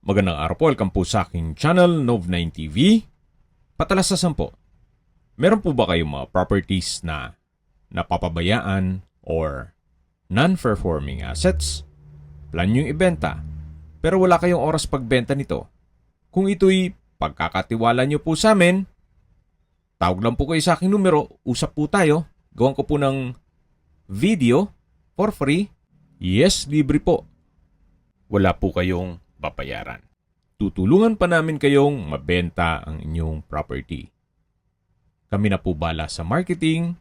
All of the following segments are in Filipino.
Magandang araw po, welcome po sa aking channel, Nov9 TV. Patalasasan po, meron po ba kayong mga properties na napapabayaan or non-performing assets? Plan nyo ibenta, pero wala kayong oras pagbenta nito. Kung ito'y pagkakatiwala nyo po sa amin, tawag lang po kayo sa aking numero, usap po tayo, gawan ko po ng video for free. Yes, libre po. Wala po kayong babayaran. Tutulungan pa namin kayong mabenta ang inyong property. Kami na po bala sa marketing,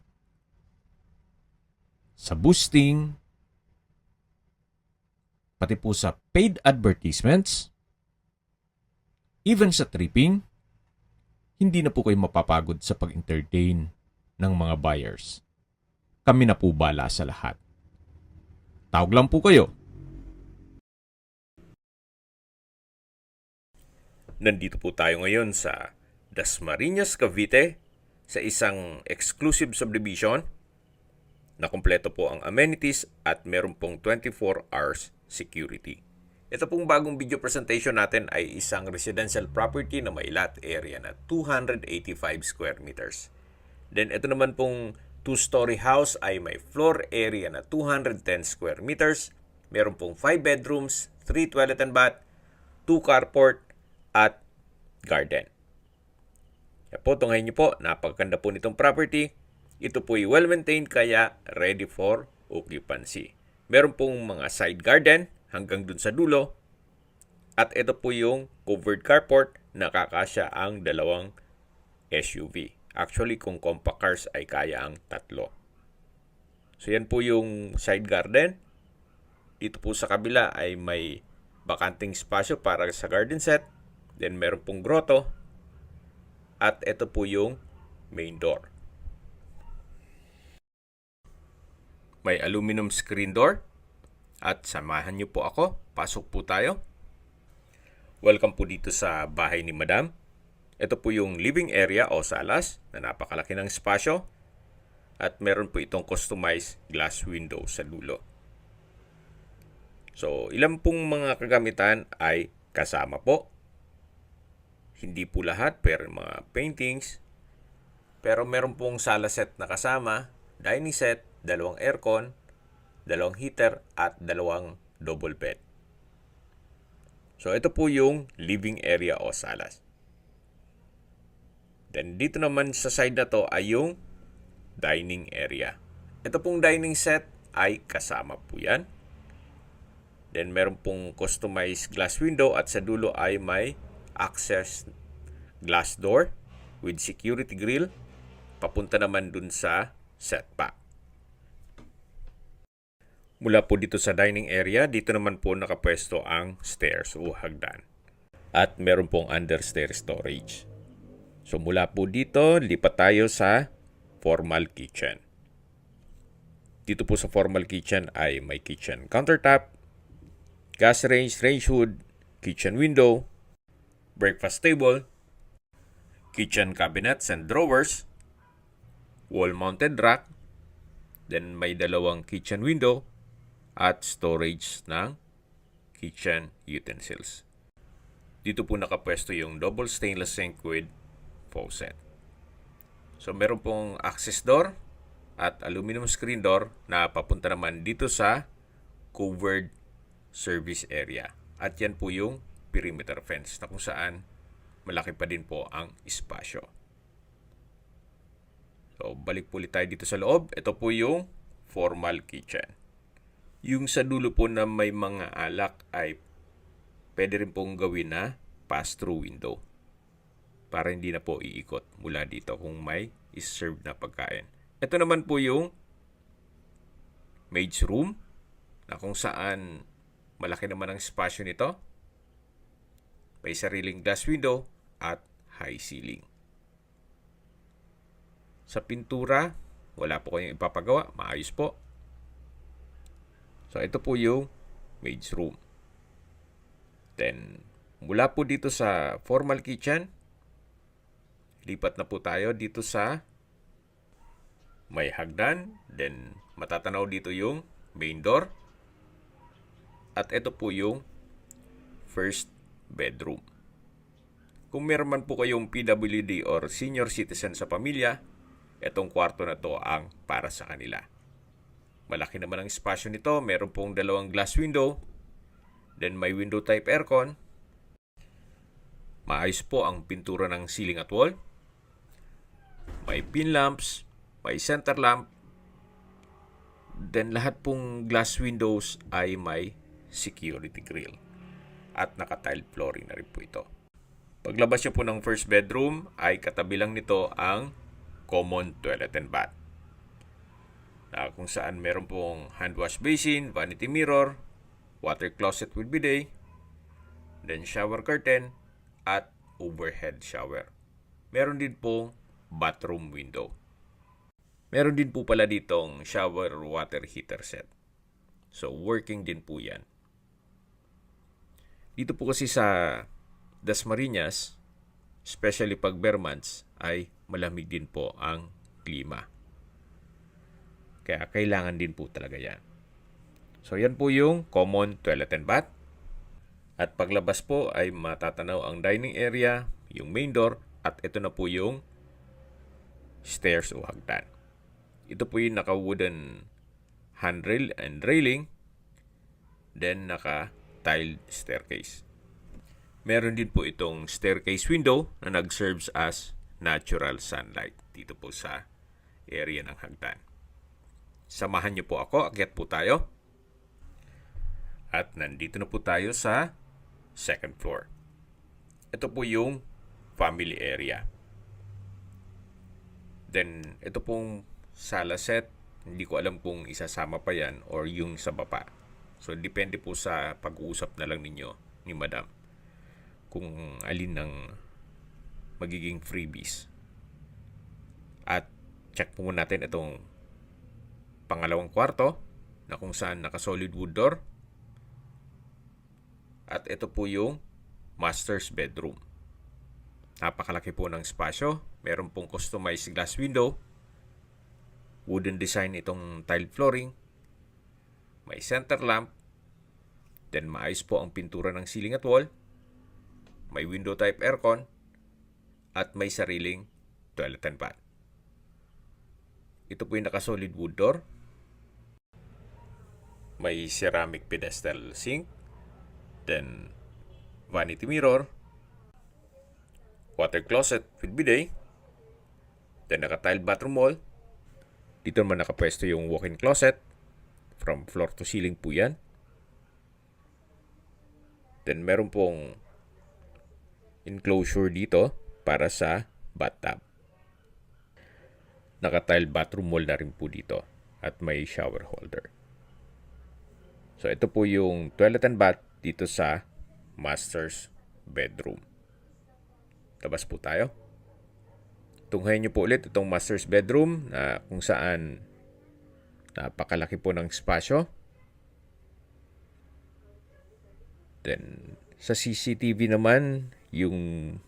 sa boosting, pati po sa paid advertisements, even sa tripping. Hindi na po kayo mapapagod sa pag-entertain ng mga buyers. Kami na po bala sa lahat. Tawag lang po kayo. Nandito po tayo ngayon sa Dasmariñas, Cavite sa isang exclusive subdivision na kumpleto po ang amenities at meron pong 24 hours security. Ito pong bagong video presentation natin ay isang residential property na may lot area na 285 square meters. Then ito naman pong 2-story house ay may floor area na 210 square meters. Meron pong 5 bedrooms, 3 toilet and bath, 2 carport, at garden. Kaya po, tungayin niyo po, napaganda po nitong property. Ito po ay well-maintained kaya ready for occupancy. Meron pong mga side garden hanggang dun sa dulo. At ito po yung covered carport, nakakasya ang 2 SUV. Actually, kung compact cars ay kaya ang 3. So yan po yung side garden. Ito po sa kabila ay may bakanting spasyo para sa garden set. Then meron pong grotto. At ito po yung main door. May aluminum screen door. At samahan niyo po ako. Pasok po tayo. Welcome po dito sa bahay ni Madam. Ito po yung living area o salas na napakalaki ng spasyo. At meron po itong customized glass window sa dulo. So, ilan pong mga kagamitan ay kasama po. Hindi po lahat, pero mga paintings. Pero meron pong sala set na kasama, dining set, 2 aircon, 2 heater, at 2 double bed. So, ito po yung living area o salas. Then, dito naman sa side na to ay yung dining area. Ito pong dining set ay kasama po yan. Then, meron pong customized glass window at sa dulo ay may access glass door with security grill papunta naman dun sa setback. Mula po dito sa dining area, dito naman po nakapwesto ang stairs o hagdan. At meron pong understair storage. So mula po dito, lipat tayo sa formal kitchen. Dito po sa formal kitchen ay may kitchen countertop, gas range, range hood, kitchen window, breakfast table, kitchen cabinets and drawers, wall-mounted rack, then may 2 kitchen window, at storage ng kitchen utensils. Dito po nakapwesto yung double stainless sink with faucet. So meron pong access door at aluminum screen door na papunta naman dito sa covered service area. At yan po yung perimeter fence na kung saan malaki pa din po ang espasyo. So balik po ulit tayo dito sa loob. Ito po yung formal kitchen. Yung sa dulo po na may mga alak ay pwede rin pong gawin na pass-through window para hindi na po iikot mula dito kung may is-serve na pagkain. Ito naman po yung maid's room na kung saan malaki naman ang espasyo nito. May sariling glass window at high ceiling. Sa pintura, wala po kayong ipapagawa. Maayos po. So, ito po yung maid's room. Then, mula po dito sa formal kitchen, lipat na po tayo dito sa may hagdan. Then, matatanaw dito yung main door. At ito po yung first bedroom. Kung meron man po kayong PWD or senior citizen sa pamilya, itong kwarto na to ang para sa kanila. Malaki naman ang espasyo nito. Meron pong 2 glass window. Then may window type aircon. Maayos po ang pintura ng ceiling at wall. May pin lamps. May center lamp. Then lahat pong glass windows ay may security grill. At naka-tile flooring na rin po ito. Paglabas niyo po ng first bedroom ay katabi lang nito ang common toilet and bath. Kung saan meron pong hand wash basin, vanity mirror, water closet with bidet, then shower curtain, at overhead shower. Meron din pong bathroom window. Meron din po pala ditong shower water heater set. So, working din po yan. Dito po kasi sa Dasmariñas, especially pag bare months, ay malamig din po ang klima. Kaya kailangan din po talaga yan. So, yan po yung common toilet and bath. At paglabas po ay matatanaw ang dining area, yung main door, at ito na po yung stairs o hagdan. Ito po yung naka-wooden handrail and railing, then naka-tiled staircase. Meron din po itong staircase window na nag-serves as natural sunlight dito po sa area ng hagdan. Samahan niyo po ako, akyat po tayo. At nandito na po tayo sa second floor. Ito po yung family area. Then, ito pong sala set. Hindi ko alam kung isasama pa yan or yung sa baba. So, depende po sa pag-uusap na lang ninyo ni Madam kung alin ng magiging freebies. At check po muna natin itong pangalawang kwarto na kung saan naka-solid wood door. At ito po yung master's bedroom. Napakalaki po ng espasyo. Meron pong customized glass window. Wooden design itong tile flooring. May center lamp. Then maayos po ang pintura ng ceiling at wall. May window type aircon. At may sariling toilet and bath. Ito po yung naka-solid wood door. May ceramic pedestal sink. Then vanity mirror. Water closet with bidet. Then naka-tiled bathroom wall. Dito naman nakapwesto yung walk-in closet. From floor to ceiling po yan. Then meron pong enclosure dito para sa bathtub. Naka-tiled bathroom wall na rin po dito. At may shower holder. So ito po yung toilet and bath dito sa master's bedroom. Labas po tayo. Tunghayin niyo po ulit itong master's bedroom na kung saan napakalaki po ng espasyo. Then sa CCTV naman, yung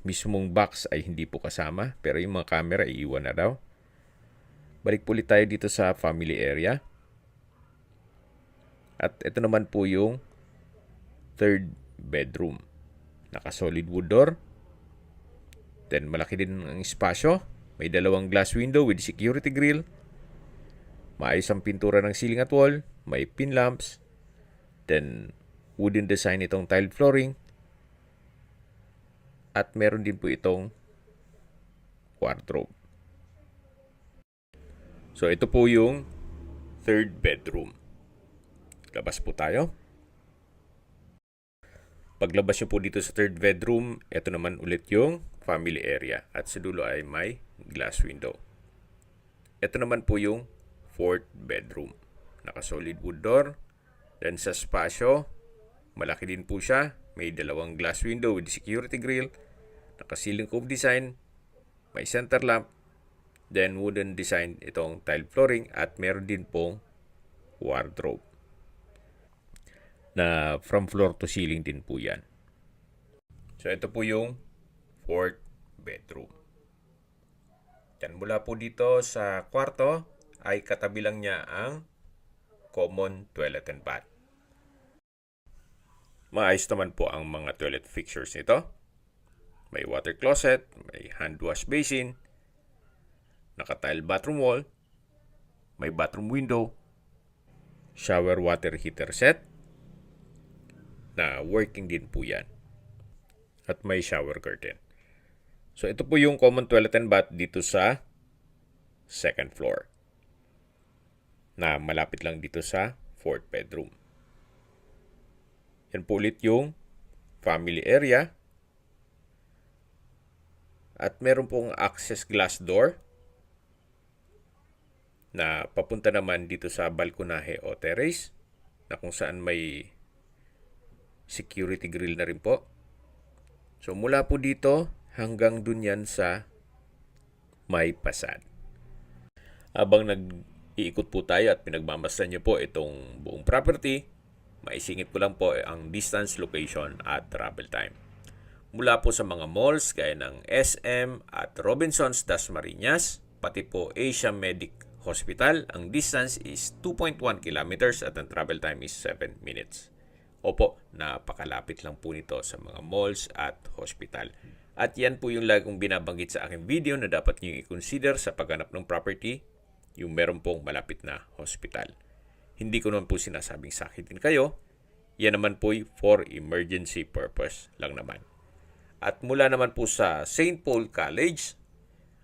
mismong box ay hindi po kasama. Pero yung mga camera iiwan na daw. Balik po ulit tayo dito sa family area. At ito naman po yung third bedroom. Naka-solid wood door. Then malaki din ang espasyo. May 2 glass window with security grill. Maayos ang pintura ng ceiling at wall. May pin lamps. Then wooden design itong tiled flooring. At meron din po itong wardrobe. So ito po yung third bedroom. Labas po tayo. Paglabas nyo po dito sa third bedroom, ito naman ulit yung family area. At sa dulo ay may glass window. Ito naman po yung fourth bedroom. Naka-solid wood door. Then sa spasyo, malaki din po siya. May 2 glass window with security grill. Naka-ceiling cove design. May center lamp. Then wooden design itong tile flooring. At meron din pong wardrobe. Na from floor to ceiling din po yan. So ito po yung fourth bedroom. Yan, mula po dito sa kwarto ay katabi lang niya ang common toilet and bath. Maayos naman po ang mga toilet fixtures nito. May water closet, may hand wash basin, naka-tile bathroom wall, may bathroom window, shower water heater set, na working din po yan. At may shower curtain. So ito po yung common toilet and bath dito sa second floor, na malapit lang dito sa fourth bedroom. Yan po ulit yung family area. At meron pong access glass door na papunta naman dito sa balkonahe o terrace, na kung saan may security grill na rin po. So mula po dito hanggang dun yan sa may pasad. Habang nag-iikot po tayo at pinagmamasdan nyo po itong buong property, maisingit ko lang po ang distance, location at travel time. Mula po sa mga malls gaya ng SM at Robinsons Dasmariñas, pati po Asia Medic Hospital, ang distance is 2.1 kilometers at ang travel time is 7 minutes. Opo, napakalapit lang po nito sa mga malls at hospital. At yan po yung lagi kong binabanggit sa aking video na dapat nyo i-consider sa paghanap ng property, yung meron pong malapit na hospital. Hindi ko naman po sinasabing sakitin kayo, yan naman po for emergency purpose lang naman. At mula naman po sa St. Paul College,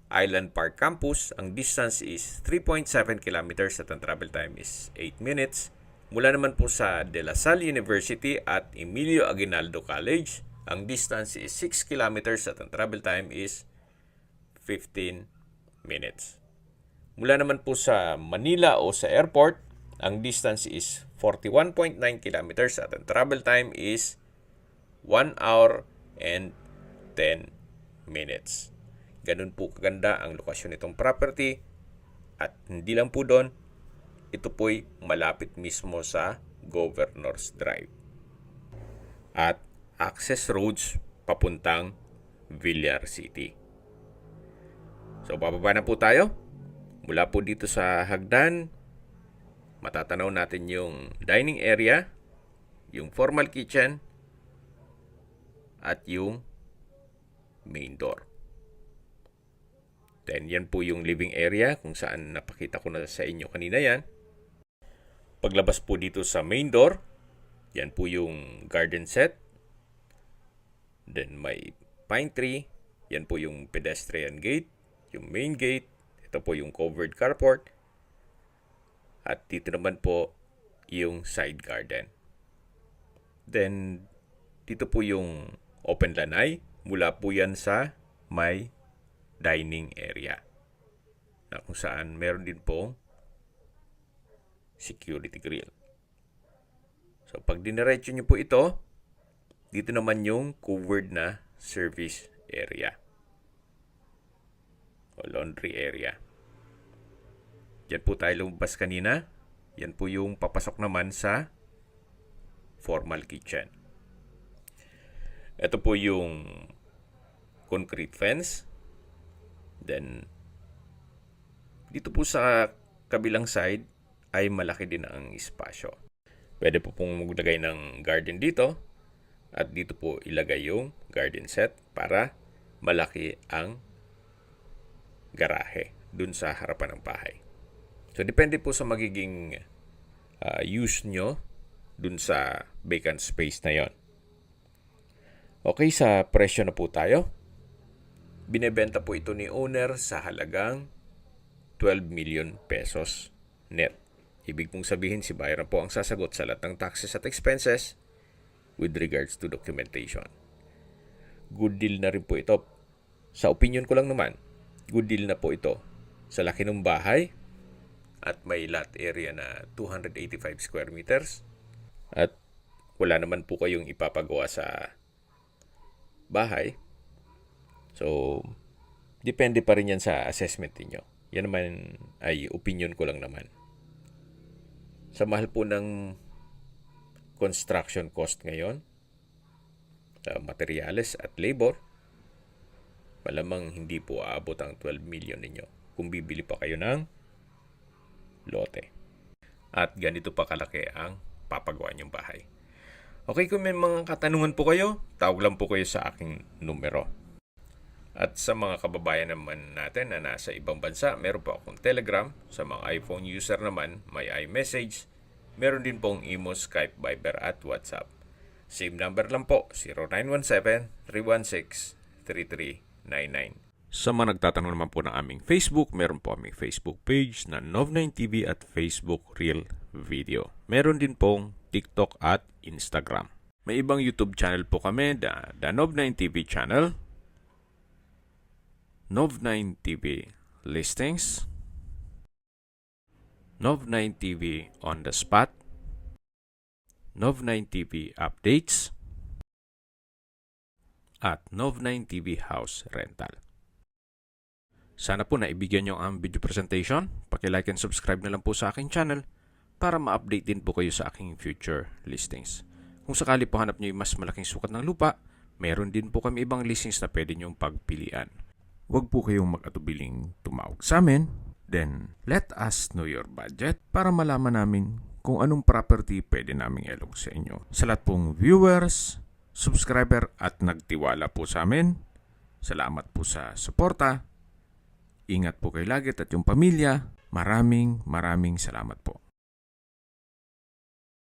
Island Park Campus, ang distance is 3.7 kilometers at ang travel time is 8 minutes. Mula naman po sa De La Salle University at Emilio Aguinaldo College, ang distance is 6 kilometers at ang travel time is 15 minutes. Mula naman po sa Manila o sa airport, ang distance is 41.9 kilometers at ang travel time is 1 hour and 10 minutes. Ganun po kaganda ang lokasyon nitong property. At hindi lang po doon, ito po'y malapit mismo sa Governor's Drive. At access roads papuntang Villar City. So bababa na po tayo. Mula po dito sa hagdan, matatanaw natin yung dining area, yung formal kitchen, at yung main door. Then yan po yung living area kung saan napakita ko na sa inyo kanina yan. Paglabas po dito sa main door, yan po yung garden set. Then may pine tree, yan po yung pedestrian gate, yung main gate, ito po yung covered carport. At dito naman po yung side garden. Then dito po yung open lanai, mula po yan sa may dining area, na kung saan meron din pong security grill. So pag diniretso nyo po ito, dito naman yung covered na service area o laundry area. Yan po tayo lumabas kanina. Yan po yung papasok naman sa formal kitchen. Ito po yung concrete fence. Then, dito po sa kabilang side ay malaki din ang espasyo. Pwede po pong maglagay ng garden dito. At dito po ilagay yung garden set para malaki ang garahe dun sa harapan ng bahay. So, depende po sa magiging use nyo dun sa vacant space na yon. Okay, sa presyo na po tayo. Binebenta po ito ni owner sa halagang 12 million pesos net. Ibig pong sabihin si buyer na po ang sasagot sa lahat ng taxes at expenses with regards to documentation. Good deal na rin po ito. Sa opinion ko lang naman, good deal na po ito. Sa laki ng bahay at may lot area na 285 square meters at wala naman po kayong ipapagawa sa bahay. So, depende pa rin yan sa assessment niyo. Yan naman ay opinion ko lang naman. Sa mahal po ng construction cost ngayon, materials at labor, malamang hindi po aabot ang 12 million ninyo kung bibili pa kayo ng lote. At ganito pa kalaki ang papagawa niyong bahay. Okay, kung may mga katanungan po kayo, tawag lang po kayo sa aking numero. At sa mga kababayan naman natin na nasa ibang bansa, meron po akong Telegram. Sa mga iPhone user naman, may iMessage. Meron din pong Imo, Skype, Viber at WhatsApp. Same number lang po, 0917-316-3399. Sa mga nagtatanong naman po ng aming Facebook, meron po aming Facebook page na Nov9TV at Facebook Real Video. Meron din pong TikTok at Instagram. May ibang YouTube channel po kami, the Nov9TV channel, Nov9TV Listings, Nov9TV On The Spot, Nov9TV Updates, at Nov9TV House Rental. Sana po naibigyan nyo ang video presentation. Paki-like and subscribe na lang po sa aking channel para ma-update din po kayo sa aking future listings. Kung sakali po hanap nyo yung mas malaking sukat ng lupa, meron din po kami ibang listings na pwede nyong pagpilian. Huwag po kayong mag-atubiling tumawag sa amin. Then, let us know your budget para malaman namin kung anong property pwede naming ilog sa inyo. Sa lahat pong viewers, subscriber at nagtiwala po sa amin, salamat po sa suporta. Ingat po kayo lagi at yung pamilya. Maraming salamat po.